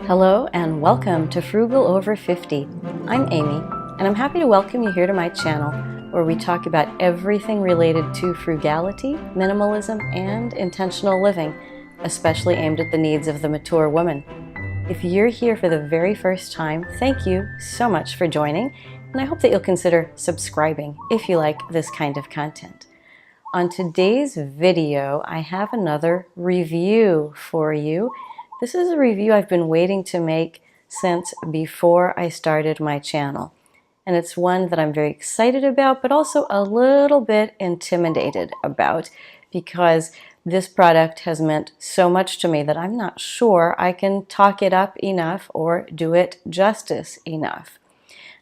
Hello and welcome to Frugal Over 50. I'm Amy and I'm happy to welcome you here to my channel where we talk about everything related to frugality, minimalism, and intentional living, especially aimed at the needs of the mature woman. If you're here for the very first time, thank you so much for joining, and I hope that you'll consider subscribing if you like this kind of content. On today's video, I have another review for you. This is a review I've been waiting to make since before I started my channel. And it's one that I'm very excited about, but also a little bit intimidated about, because this product has meant so much to me that I'm not sure I can talk it up enough or do it justice enough.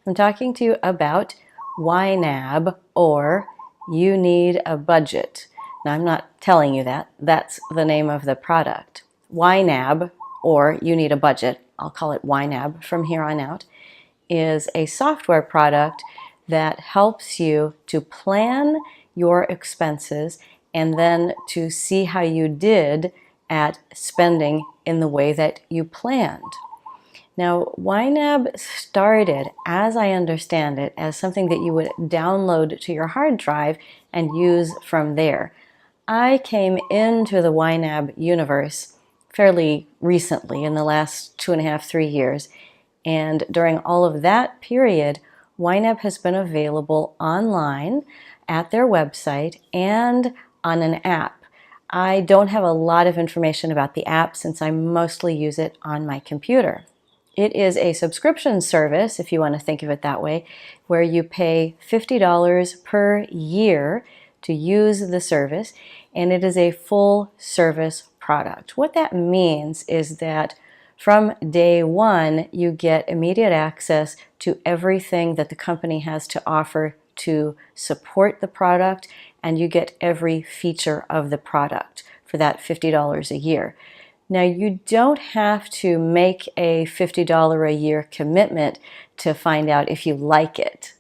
I'm talking to you about YNAB, or You Need a Budget. Now, I'm not telling you that. That's the name of the product. YNAB, or You Need a Budget, I'll call it YNAB from here on out, is a software product that helps you to plan your expenses and then to see how you did at spending in the way that you planned. Now, YNAB started, as I understand it, as something that you would download to your hard drive and use from there. I came into the YNAB universe fairly recently, in the last 2.5, 3 years, and during all of that period, YNAB has been available online at their website and on an app. I don't have a lot of information about the app since I mostly use it on my computer. It is a subscription service, if you want to think of it that way, where you pay $50 per year to use the service, and it is a full service product. What that means is that from day one, you get immediate access to everything that the company has to offer to support the product, and you get every feature of the product for that $50 a year. Now, you don't have to make a $50 a year commitment to find out if you like it.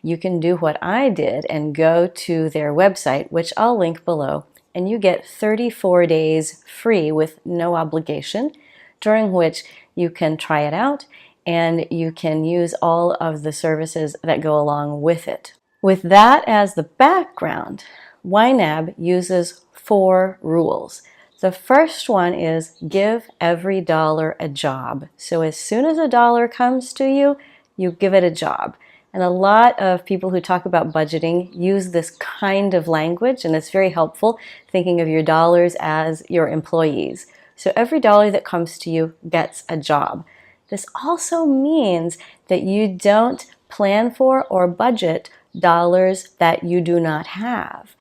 You can do what I did and go to their website, which I'll link below, and you get 34 days free with no obligation, during which you can try it out and you can use all of the services that go along with it. With that as the background, YNAB uses 4 rules. The first one is give every dollar a job. So as soon as a dollar comes to you, you give it a job. And a lot of people who talk about budgeting use this kind of language, and it's very helpful, thinking of your dollars as your employees. So every dollar that comes to you gets a job. This also means that you don't plan for or budget dollars that you do not have.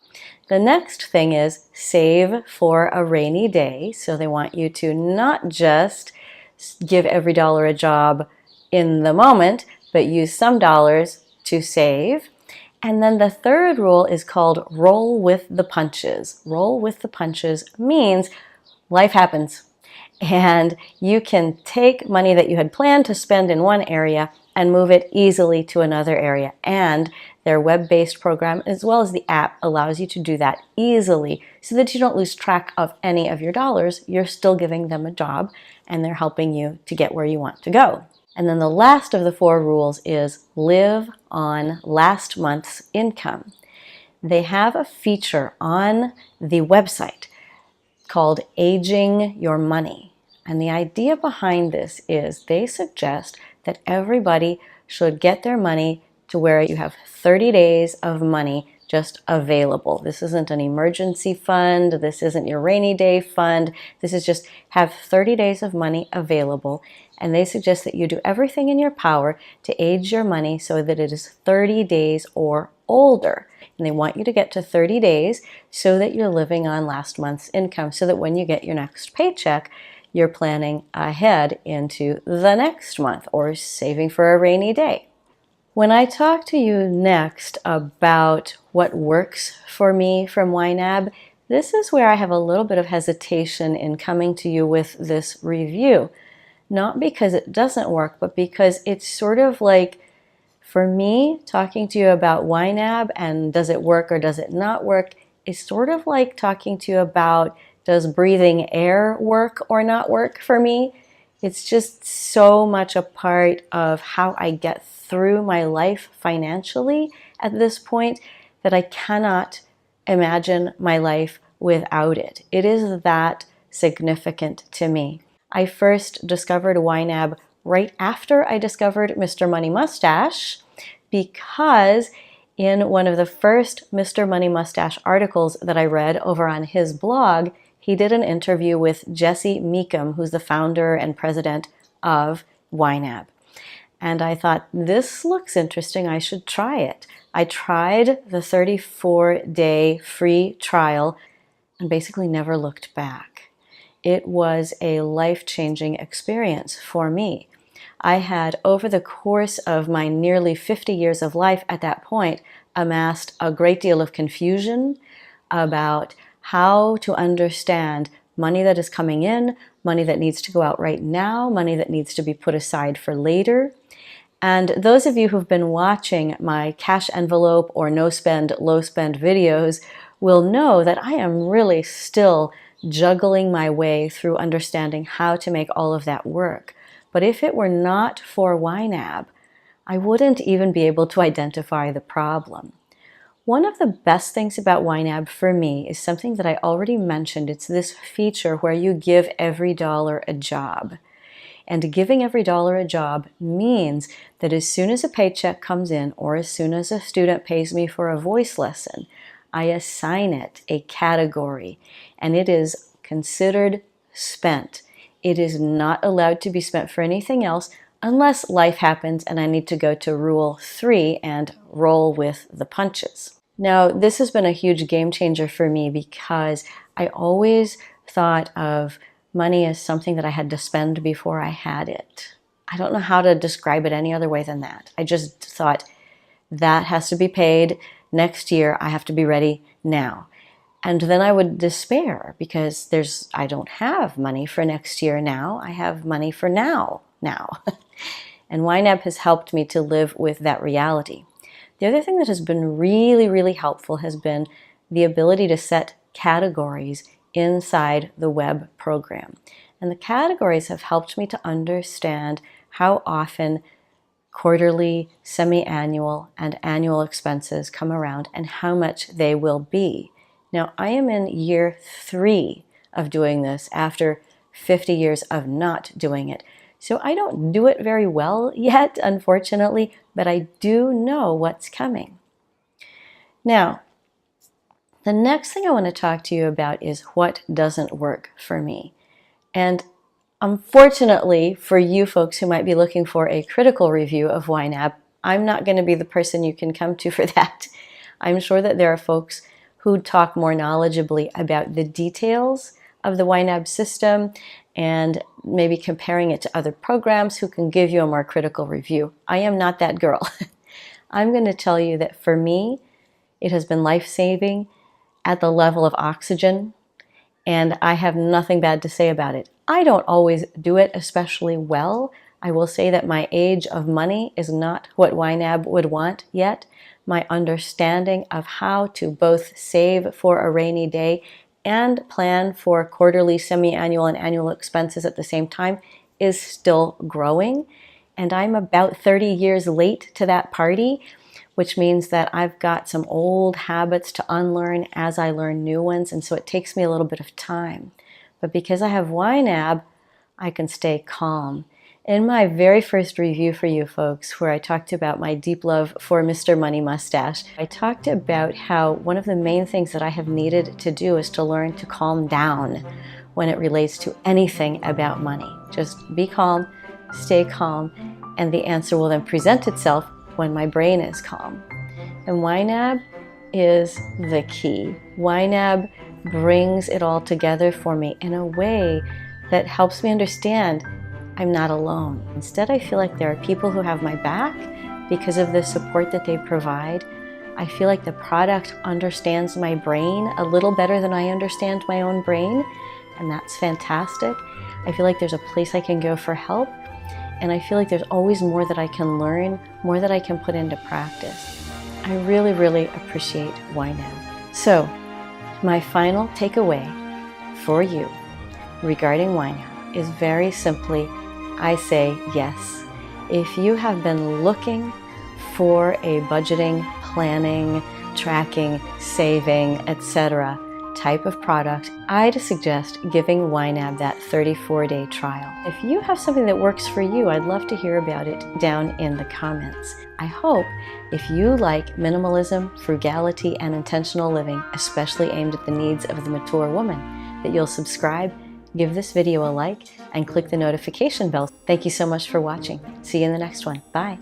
The next thing is save for a rainy day. So they want you to not just give every dollar a job in the moment, but use some dollars to save. And then the third rule is called roll with the punches. Roll with the punches means life happens, and you can take money that you had planned to spend in one area and move it easily to another area. And their web-based program, as well as the app, allows you to do that easily so that you don't lose track of any of your dollars. You're still giving them a job, and they're helping you to get where you want to go. And then the last of the 4 rules is live on last month's income. They have a feature on the website called Aging Your Money. And the idea behind this is they suggest that everybody should get their money to where you have 30 days of money just available. This isn't an emergency fund. This isn't your rainy day fund. This is just have 30 days of money available. And they suggest that you do everything in your power to age your money so that it is 30 days or older. And they want you to get to 30 days so that you're living on last month's income, so that when you get your next paycheck, you're planning ahead into the next month or saving for a rainy day. When I talk to you next about what works for me from YNAB, this is where I have a little bit of hesitation in coming to you with this review. Not because it doesn't work, but because it's sort of like, for me, talking to you about YNAB and does it work or does it not work, is sort of like talking to you about does breathing air work or not work for me. It's just so much a part of how I get through my life financially at this point that I cannot imagine my life without it. It is that significant to me. I first discovered YNAB right after I discovered Mr. Money Mustache, because in one of the first Mr. Money Mustache articles that I read over on his blog, he did an interview with Jesse Meekum, who's the founder and president of YNAB. And I thought, this looks interesting, I should try it. I tried the 34-day free trial and basically never looked back. It was a life-changing experience for me. I had, over the course of my nearly 50 years of life at that point, amassed a great deal of confusion about how to understand money that is coming in, money that needs to go out right now, money that needs to be put aside for later. And those of you who've been watching my cash envelope or no spend, low spend videos will know that I am really still juggling my way through understanding how to make all of that work. But if it were not for YNAB, I wouldn't even be able to identify the problem. One of the best things about YNAB for me is something that I already mentioned. It's this feature where you give every dollar a job. And giving every dollar a job means that as soon as a paycheck comes in, or as soon as a student pays me for a voice lesson, I assign it a category, and it is considered spent. It is not allowed to be spent for anything else unless life happens and I need to go to Rule 3 and roll with the punches. Now, this has been a huge game changer for me because I always thought of money as something that I had to spend before I had it. I don't know how to describe it any other way than that. I just thought that has to be paid next year. I have to be ready now. And then I would despair because I don't have money for next year now. I have money for now. And YNAB has helped me to live with that reality. The other thing that has been really, really helpful has been the ability to set categories inside the web program. And the categories have helped me to understand how often quarterly, semi-annual, and annual expenses come around and how much they will be. Now, I am in year 3 of doing this after 50 years of not doing it. So I don't do it very well yet, unfortunately, but I do know what's coming. Now, the next thing I want to talk to you about is what doesn't work for me. And unfortunately, for you folks who might be looking for a critical review of YNAB, I'm not going to be the person you can come to for that. I'm sure that there are folks who talk more knowledgeably about the details of the YNAB system and maybe comparing it to other programs who can give you a more critical review. I am not that girl. I'm going to tell you that for me, it has been life-saving at the level of oxygen, and I have nothing bad to say about it. I don't always do it especially well. I will say that my age of money is not what YNAB would want yet. My understanding of how to both save for a rainy day and plan for quarterly, semi-annual, and annual expenses at the same time is still growing. And I'm about 30 years late to that party, which means that I've got some old habits to unlearn as I learn new ones, and so it takes me a little bit of time. But because I have YNAB, I can stay calm. In my very first review for you folks, where I talked about my deep love for Mr. Money Mustache, I talked about how one of the main things that I have needed to do is to learn to calm down when it relates to anything about money. Just be calm, stay calm, and the answer will then present itself when my brain is calm. And YNAB is the key. YNAB brings it all together for me in a way that helps me understand I'm not alone. Instead, I feel like there are people who have my back because of the support that they provide. I feel like the product understands my brain a little better than I understand my own brain, and that's fantastic. I feel like there's a place I can go for help, and I feel like there's always more that I can learn, more that I can put into practice. I really, really appreciate YNAB. So, my final takeaway for you regarding YNAB is very simply I say yes. If you have been looking for a budgeting, planning, tracking, saving, etc. type of product, I'd suggest giving YNAB that 34-day trial. If you have something that works for you, I'd love to hear about it down in the comments. I hope if you like minimalism, frugality, and intentional living, especially aimed at the needs of the mature woman, that you'll subscribe, give this video a like, and click the notification bell. Thank you so much for watching. See you in the next one. Bye.